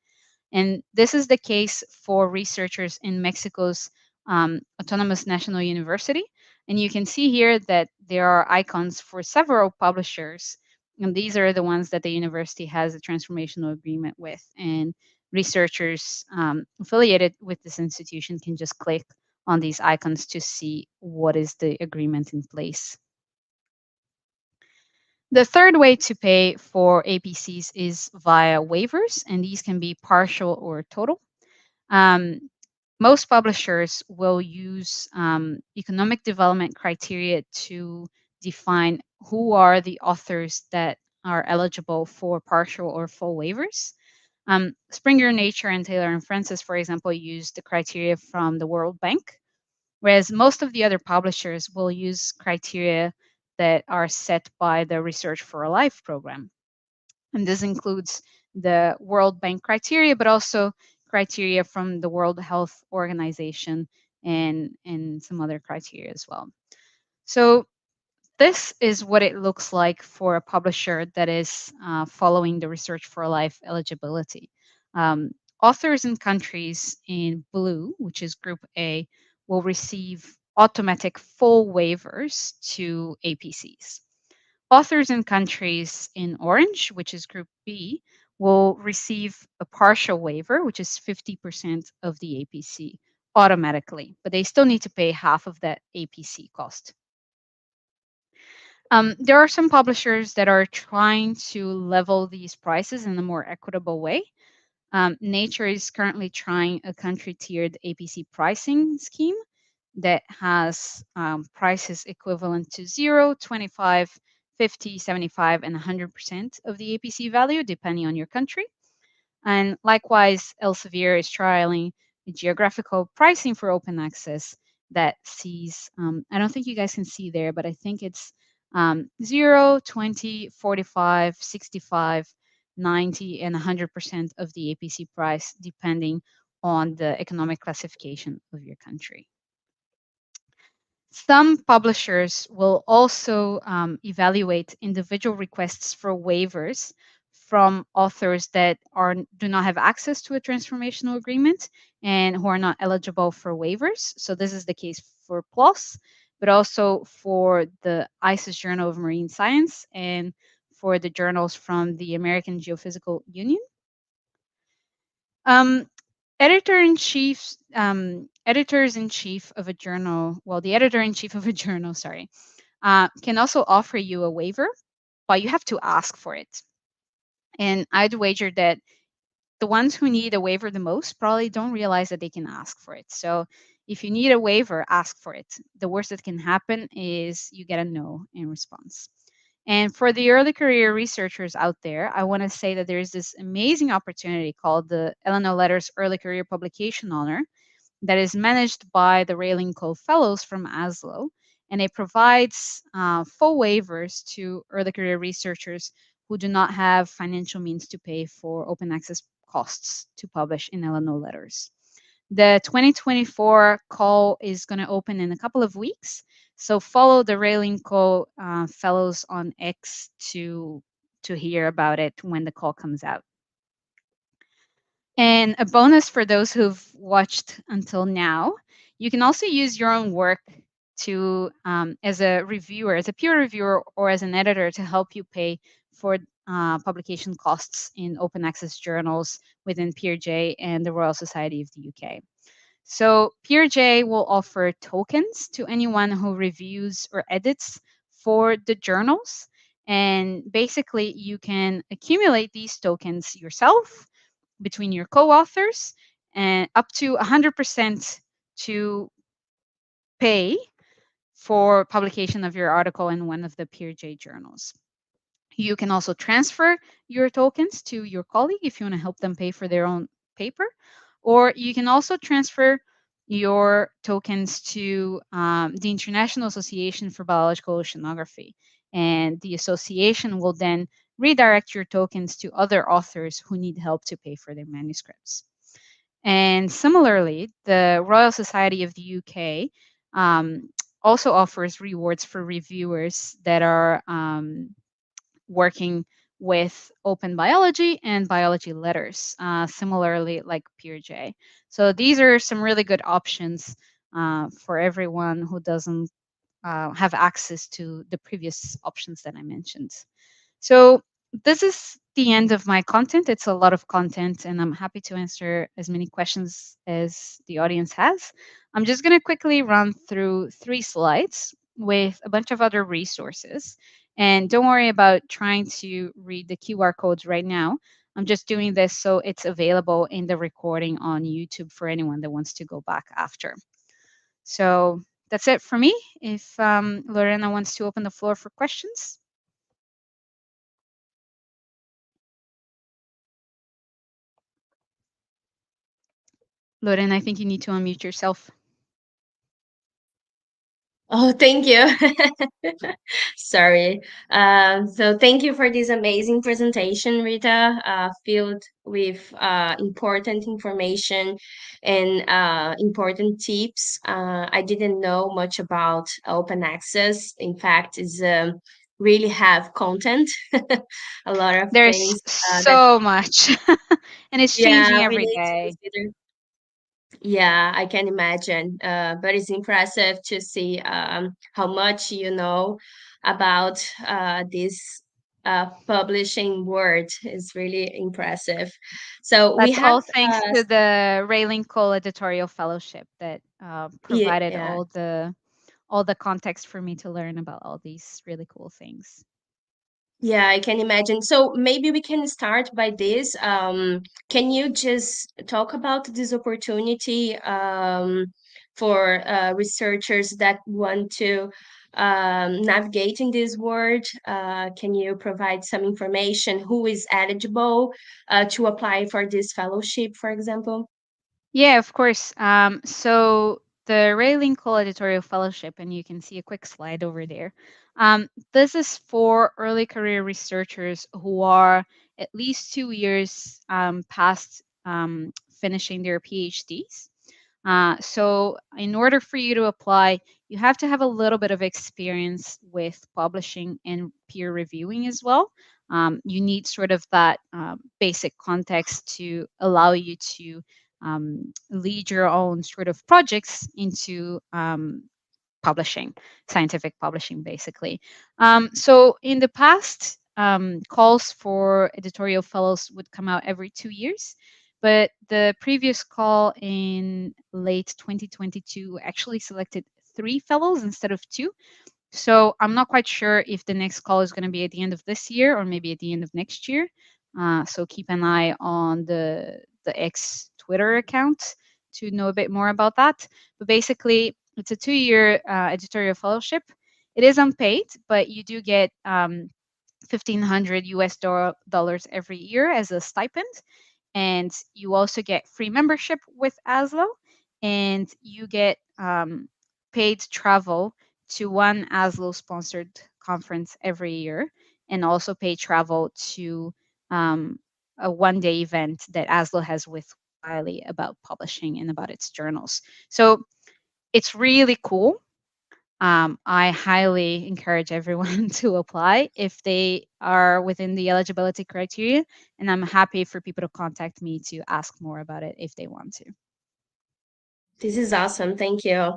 Speaker 1: And this is the case for researchers in Mexico's Autonomous National University. And you can see here that there are icons for several publishers. And these are the ones that the university has a transformational agreement with. And researchers affiliated with this institution can just click on these icons to see what is the agreement in place. The third way to pay for APCs is via waivers, and these can be partial or total. Most publishers will use economic development criteria to define who are the authors that are eligible for partial or full waivers. Springer Nature and Taylor and Francis, for example, use the criteria from the World Bank, whereas most of the other publishers will use criteria that are set by the Research for a Life program. And this includes the World Bank criteria, but also criteria from the World Health Organization and some other criteria as well. So this is what it looks like for a publisher that is following the Research for Life eligibility. Authors and countries in blue, which is Group A, will receive automatic full waivers to APCs. Authors and countries in orange, which is Group B, will receive a partial waiver, which is 50% of the APC automatically, but they still need to pay half of that APC cost. There are some publishers that are trying to level these prices in a more equitable way. Nature is currently trying a country-tiered APC pricing scheme that has prices equivalent to 0, 25, 50, 75, and 100% of the APC value, depending on your country. And likewise, Elsevier is trialing a geographical pricing for open access that sees, I don't think you guys can see there, but I think it's 0, 20, 45, 65, 90, and 100% of the APC price, depending on the economic classification of your country. Some publishers will also evaluate individual requests for waivers from authors that do not have access to a transformational agreement and who are not eligible for waivers. So this is the case for PLOS, but also for the ICES Journal of Marine Science and for the journals from the American Geophysical Union. Editors-in-chief of a journal, well, the editor-in-chief of a journal, sorry, can also offer you a waiver, but you have to ask for it. And I'd wager that the ones who need a waiver the most probably don't realize that they can ask for it. So if you need a waiver, ask for it. The worst that can happen is you get a no in response. And for the early career researchers out there, I want to say that there's this amazing opportunity called the L&O Letters Early Career Publication Honor that is managed by the Raelyn Cole Fellows from ASLO. And it provides full waivers to early career researchers who do not have financial means to pay for open access costs to publish in L&O Letters. The 2024 call is going to open in a couple of weeks. So follow the Raelyn Cole Fellows on X to hear about it when the call comes out. And a bonus for those who've watched until now, you can also use your own work to as a reviewer, as a peer reviewer, or as an editor to help you pay for publication costs in open access journals within PeerJ and the Royal Society of the UK. So PeerJ will offer tokens to anyone who reviews or edits for the journals. And basically, you can accumulate these tokens yourself between your co-authors and up to 100% to pay for publication of your article in one of the PeerJ journals. You can also transfer your tokens to your colleague if you want to help them pay for their own paper, or you can also transfer your tokens to the International Association for Biological Oceanography, and the association will then redirect your tokens to other authors who need help to pay for their manuscripts. And similarly, the Royal Society of the UK also offers rewards for reviewers that are working with open biology and biology letters, similarly like PeerJ. So these are some really good options for everyone who doesn't have access to the previous options that I mentioned. So this is the end of my content. It's a lot of content, and I'm happy to answer as many questions as the audience has. I'm just going to quickly run through 3 slides with a bunch of other resources. And don't worry about trying to read the QR codes right now. I'm just doing this so it's available in the recording on YouTube for anyone that wants to go back after. So that's it for me. If Lorena wants to open the floor for questions. Lorena, I think you need to unmute yourself.
Speaker 2: Oh, thank you. Sorry. So thank you for this amazing presentation, Rita, filled with important information and important tips. I didn't know much about open access. In fact, it's really have content, a lot of
Speaker 1: There's
Speaker 2: things that,
Speaker 1: so much, and it's changing
Speaker 2: we
Speaker 1: every
Speaker 2: need to
Speaker 1: day.
Speaker 2: consider. Yeah, I can imagine. But it's impressive to see how much you know about this publishing word. It's really impressive. So we
Speaker 1: That's
Speaker 2: have,
Speaker 1: all thanks to the Raelyn Cole Editorial Fellowship that provided
Speaker 2: yeah,
Speaker 1: all the context for me to learn about all these really cool things.
Speaker 2: yeah, I can imagine. So maybe we can start by this. Can you just talk about this opportunity for researchers that want to navigate in this world? Can you provide some information? Who is eligible to apply for this fellowship, for example?
Speaker 1: Yeah, of course. So the Raelyn Cole Editorial Fellowship, and you can see a quick slide over there. This is for early career researchers who are at least 2 years past finishing their PhDs. So in order for you to apply, you have to have a little bit of experience with publishing and peer reviewing as well. You need sort of that basic context to allow you to lead your own sort of projects into publishing, scientific publishing, basically. So in the past, calls for editorial fellows would come out every 2 years. But the previous call in late 2022 actually selected 3 fellows instead of 2. So I'm not quite sure if the next call is going to be at the end of this year or maybe at the end of next year. So keep an eye on the X Twitter account to know a bit more about that. But basically, it's a 2-year editorial fellowship. It is unpaid, but you do get $1,500 dollars every year as a stipend. And you also get free membership with ASLO, and you get paid travel to one ASLO sponsored conference every year, and also paid travel to a one-day event that ASLO has with Wiley about publishing and about its journals. So it's really cool. I highly encourage everyone to apply if they are within the eligibility criteria, and I'm happy for people to contact me to ask more about it if they want to.
Speaker 2: This is awesome. Thank you.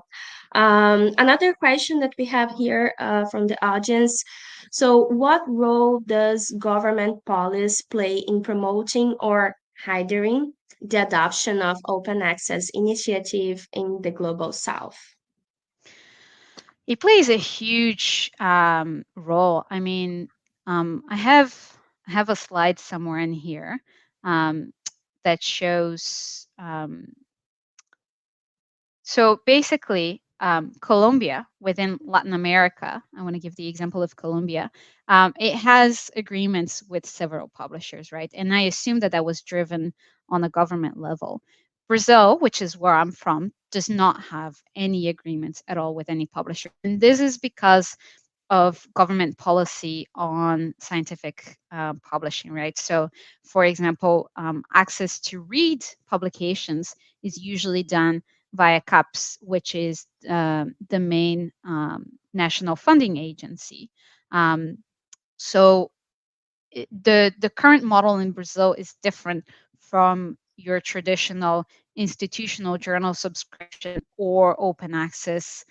Speaker 2: Another question that we have here from the audience. So, what role does government policy play in promoting or hindering the adoption of open access initiative in the global south?
Speaker 1: It plays a huge role. I mean, I have a slide somewhere in here that shows. So basically, Colombia within Latin America, I want to give the example of Colombia. It has agreements with several publishers, right? And I assume that that was driven on a government level. Brazil, which is where I'm from, does not have any agreements at all with any publisher. And this is because of government policy on scientific publishing, right? So, for example, access to read publications is usually done via CAPES, which is the main national funding agency. So the current model in Brazil is different from your traditional institutional journal subscription or open access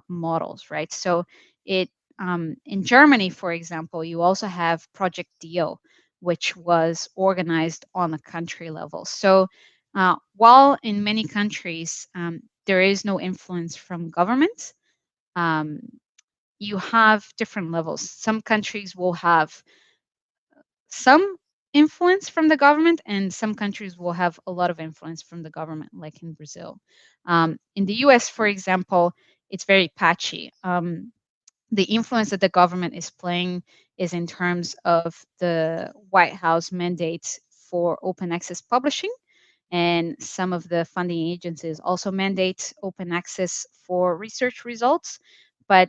Speaker 1: models, right? So it in Germany, for example, you also have Project Deal, which was organized on a country level. So while in many countries there is no influence from government, um, you have different levels. Some countries will have some influence from the government, and some countries will have a lot of influence from the government, like in Brazil. In the US, for example, it's very patchy. The influence that the government is playing is in terms of the White House mandate for open access publishing, and some of the funding agencies also mandate open access for research results. But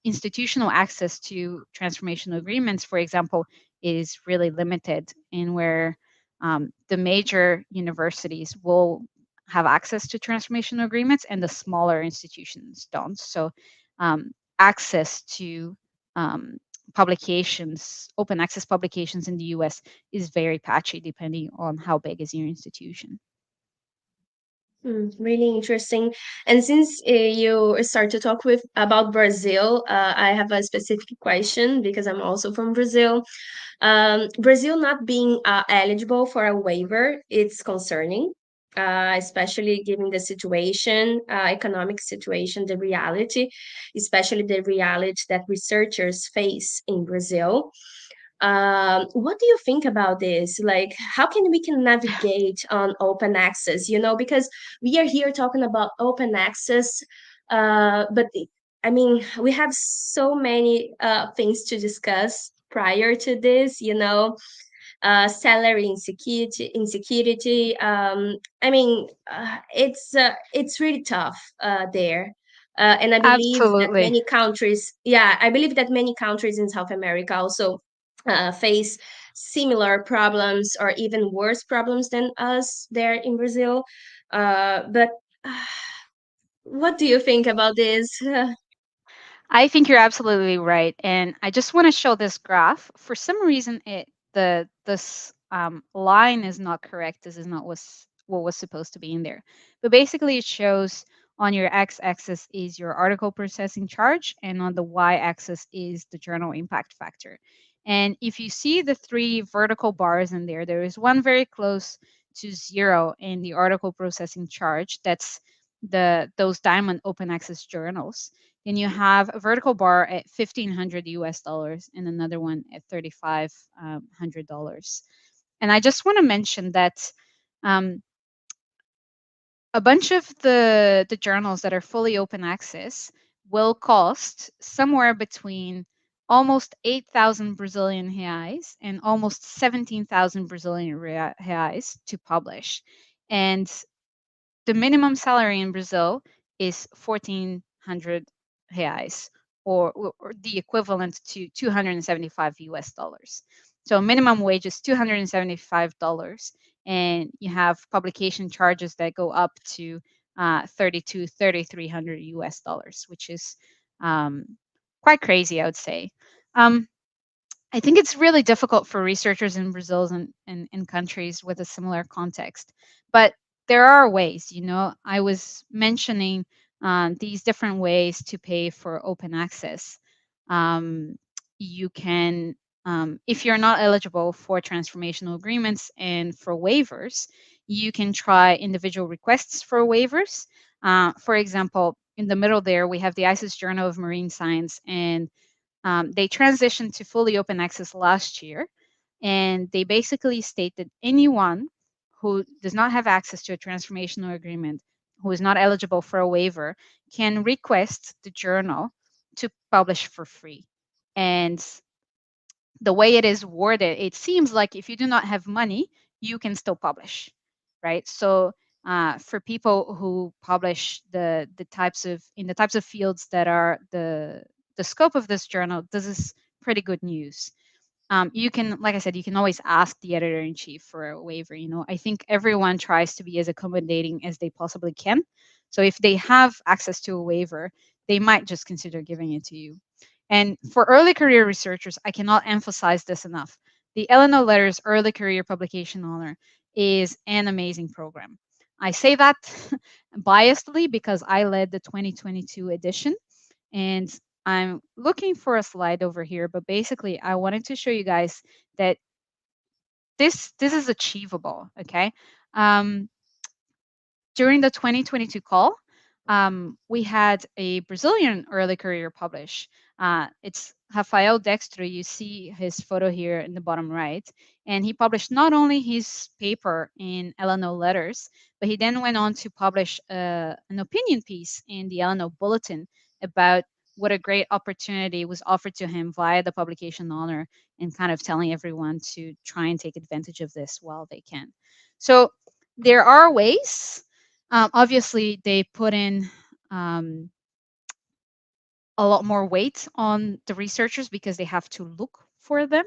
Speaker 1: institutional access to transformational agreements, for example, is really limited, in where the major universities will have access to transformational agreements and the smaller institutions don't. So access to publications, open access publications in the US is very patchy depending on how big is your institution.
Speaker 2: Really interesting. And since you start to talk with about Brazil, I have a specific question because I'm also from Brazil. Brazil not being eligible for a waiver, it's concerning, especially given the situation, economic situation, the reality, especially the reality that researchers face in Brazil. What do you think about this? Like, how can we can navigate on open access? Because we are here talking about open access, but I mean, we have so many things to discuss prior to this. Salary insecurity. I mean, it's really tough there. And I believe that
Speaker 1: Absolutely.
Speaker 2: many countries, yeah, I believe that many countries in South America also face similar problems or even worse problems than us there in Brazil. But what do you think about this?
Speaker 1: I think you're absolutely right, and I just want to show this graph. For some reason, this line is not correct. This is not what was supposed to be in there. But basically, it shows on your x-axis is your article processing charge, and on the y-axis is the journal impact factor. And if you see the three vertical bars in there, there is one very close to zero in the article processing charge. That's those diamond open access journals. Then you have a vertical bar at $1,500 and another one at $3,500. And I just want to mention that um, a bunch of the journals that are fully open access will cost somewhere between almost 8,000 Brazilian reais and almost 17,000 Brazilian reais to publish. And the minimum salary in Brazil is 1,400 reais, or the equivalent to 275 US dollars. So minimum wage is $275, and you have publication charges that go up to 3,300 US dollars, which is um, quite crazy, I would say. Um, I think it's really difficult for researchers in Brazil and in countries with a similar context. But there are ways, I was mentioning these different ways to pay for open access. Um, you can, if you're not eligible for transformational agreements and for waivers, you can try individual requests for waivers. For example, in the middle there, we have the ICES Journal of Marine Science, and they transitioned to fully open access last year, and they basically state that anyone who does not have access to a transformational agreement, who is not eligible for a waiver, can request the journal to publish for free. And the way it is worded, it seems like if you do not have money, you can still publish, right? So for people who publish the types of in the types of fields that are the scope of this journal, this is pretty good news. You can, like I said, you can always ask the editor in chief for a waiver. I think everyone tries to be as accommodating as they possibly can. So if they have access to a waiver, they might just consider giving it to you. And for early career researchers, I cannot emphasize this enough. The L&O Letters Early Career Publication Honor is an amazing program. I say that biasedly because I led the 2022 edition, and I'm looking for a slide over here, but basically I wanted to show you guys that this is achievable, okay? Um, During the 2022 call, we had a Brazilian early career publish. It's Rafael Dextre. You see his photo here in the bottom right. And he published not only his paper in L&O Letters, but he then went on to publish an opinion piece in the L&O Bulletin about what a great opportunity was offered to him via the publication honor, and kind of telling everyone to try and take advantage of this while they can. So there are ways. Obviously, they put in um, a lot more weight on the researchers because they have to look for them.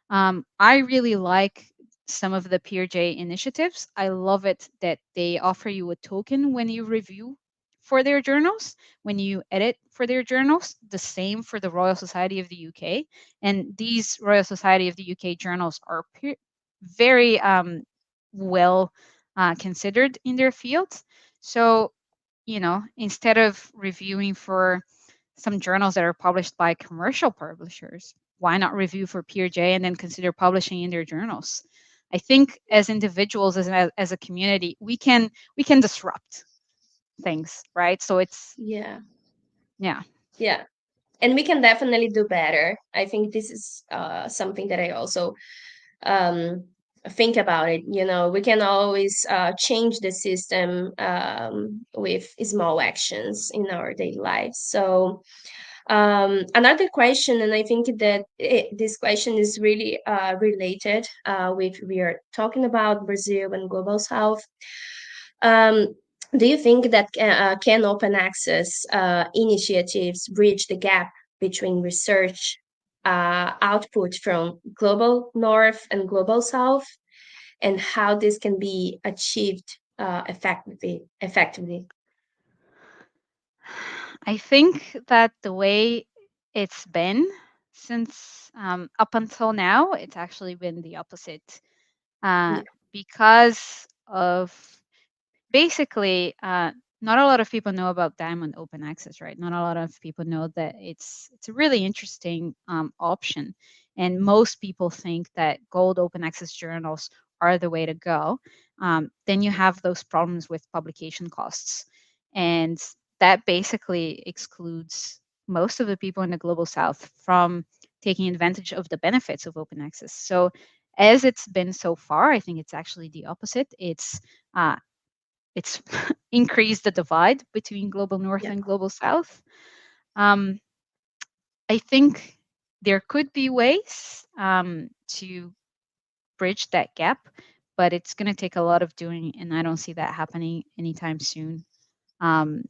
Speaker 1: I really like some of the PeerJ initiatives. I love it that they offer you a token when you review for their journals, when you edit for their journals, the same for the Royal Society of the UK. And these Royal Society of the UK journals are very well considered in their fields. So, instead of reviewing for some journals that are published by commercial publishers, why not review for PeerJ and then consider publishing in their journals? I think as individuals, as a community, we can disrupt things, right? So it's
Speaker 2: Yeah.
Speaker 1: yeah.
Speaker 2: Yeah. And we can definitely do better. I think this is something that I also um, think about it. We can always change the system with small actions in our daily lives. So another question, and I think that this question is really related with we are talking about Brazil and Global South. Um, do you think that can open access initiatives bridge the gap between research output from Global North and Global South, and how this can be achieved effectively?
Speaker 1: I think that the way it's been since up until now, it's actually been the opposite, uh,
Speaker 2: Yeah,
Speaker 1: because of basically, not a lot of people know about Diamond Open Access, right? Not a lot of people know that it's a really interesting option, and most people think that Gold Open Access journals are the way to go. Then you have those problems with publication costs, and that basically excludes most of the people in the Global South from taking advantage of the benefits of open access. So as it's been so far, I think it's actually the opposite. It's increased the divide between global north
Speaker 2: yeah,
Speaker 1: and global south. Um, I think there could be ways to bridge that gap, but it's going to take a lot of doing, and I don't see that happening anytime soon. Um,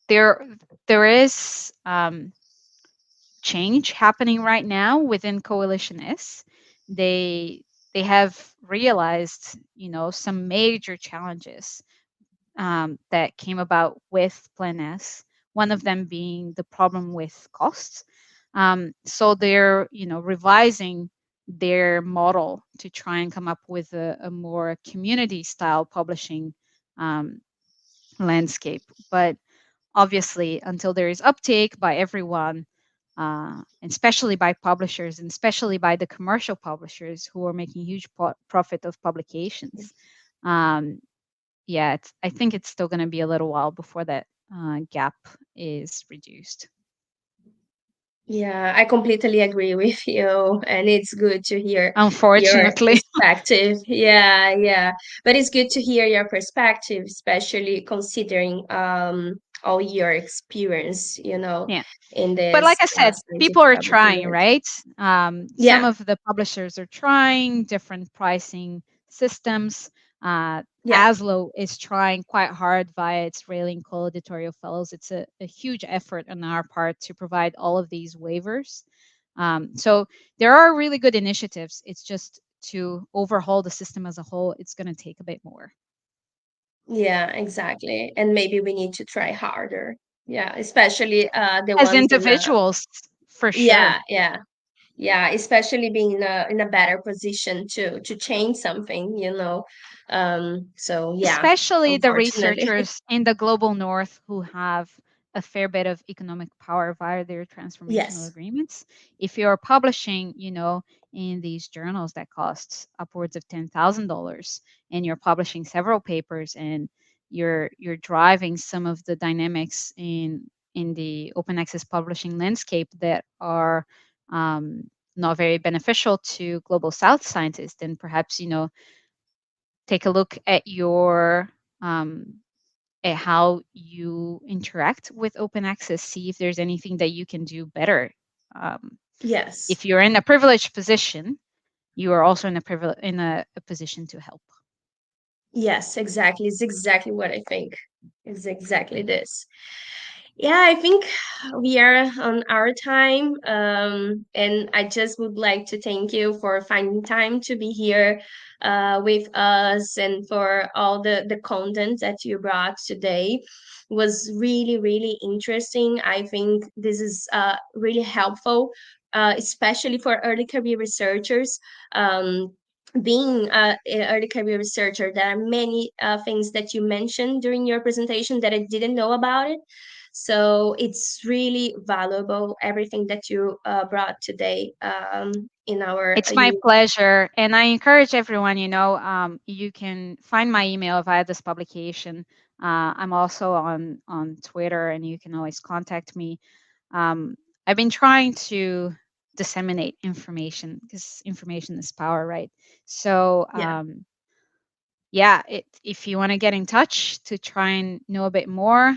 Speaker 1: there, there is change happening right now within Coalition S. They they have realized, some major challenges that came about with Plan S. One of them being the problem with costs. So they're, revising their model to try and come up with a more community style publishing um, landscape. But obviously, until there is uptake by everyone, and especially by publishers, and especially by the commercial publishers who are making huge profit of publications, um, yeah, I think it's still going to be a little while before that gap is reduced.
Speaker 2: Yeah, I completely agree with you, and it's good to hear your
Speaker 1: Unfortunately.
Speaker 2: perspective. Yeah, yeah. But it's good to hear your perspective, especially considering all your experience,
Speaker 1: Yeah.
Speaker 2: in
Speaker 1: But
Speaker 2: this
Speaker 1: like I said, people
Speaker 2: scientific
Speaker 1: are trying,
Speaker 2: publication.
Speaker 1: right? Some
Speaker 2: Yeah,
Speaker 1: of the publishers are trying different pricing systems. Uh,
Speaker 2: yeah.
Speaker 1: ASLO is trying quite hard via its Raelyn Cole Editorial Fellows. It's a huge effort on our part to provide all of these waivers. So there are really good initiatives. It's just to overhaul the system as a whole, it's going to take a bit more.
Speaker 2: Yeah, exactly. And maybe we need to try harder. Yeah, especially the
Speaker 1: As
Speaker 2: ones in
Speaker 1: individuals, for sure.
Speaker 2: yeah, yeah. Yeah, especially being in a better position to change something, So yeah,
Speaker 1: Especially the
Speaker 2: unfortunately.
Speaker 1: researchers in the global north who have a fair bit of economic power via their transformational
Speaker 2: Yes.
Speaker 1: agreements. If you're publishing, in these journals that costs upwards of $10,000, and you're publishing several papers, and you're driving some of the dynamics in the open access publishing landscape that are not very beneficial to global south scientists, then perhaps, take a look at your at how you interact with open access, see if there's anything that you can do better. um,
Speaker 2: Yes.
Speaker 1: if you're in a privileged position, you are also in a position to help.
Speaker 2: Yes, exactly. It's exactly what I think. It's exactly this. Yeah, I think we are on our time. And I just would like to thank you for finding time to be here with us and for all the content that you brought today. Was really, really interesting. I think this is really helpful, especially for early career researchers. Being an early career researcher, there are many things that you mentioned during your presentation that I didn't know about it. So it's really valuable, everything that you brought today in our
Speaker 1: It's my pleasure, and I encourage everyone. You can find my email via this publication. I'm also on Twitter, and you can always contact me. I've been trying to disseminate information because information is power, right? So
Speaker 2: yeah.
Speaker 1: yeah, if you want to get in touch to try and know a bit more,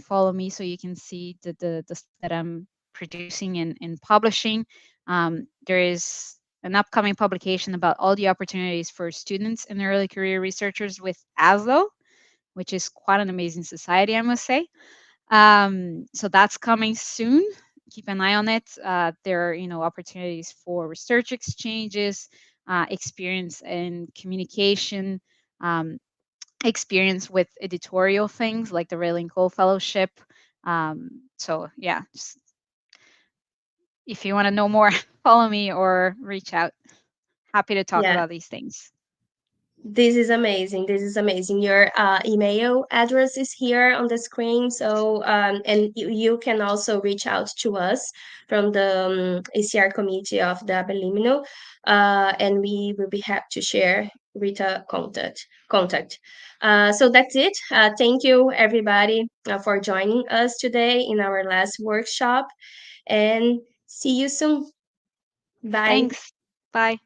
Speaker 1: follow me so you can see the stuff that I'm producing and publishing. There is an upcoming publication about all the opportunities for students and early career researchers with ASLO, which is quite an amazing society, I must say. So that's coming soon. Keep an eye on it. There are, opportunities for research exchanges, experience and communication, um, experience with editorial things like the Raelyn Cole Fellowship. So yeah, if you want to know more, follow me or reach out. Happy to talk
Speaker 2: Yeah.
Speaker 1: about these things.
Speaker 2: This is amazing. This is amazing. Your email address is here on the screen. So, and you can also reach out to us from the ACR committee of the SBLimno, and we will be happy to share Rita contact. So that's it. Thank you, everybody, for joining us today in our last workshop, and see you soon. Bye.
Speaker 1: Thanks. Bye.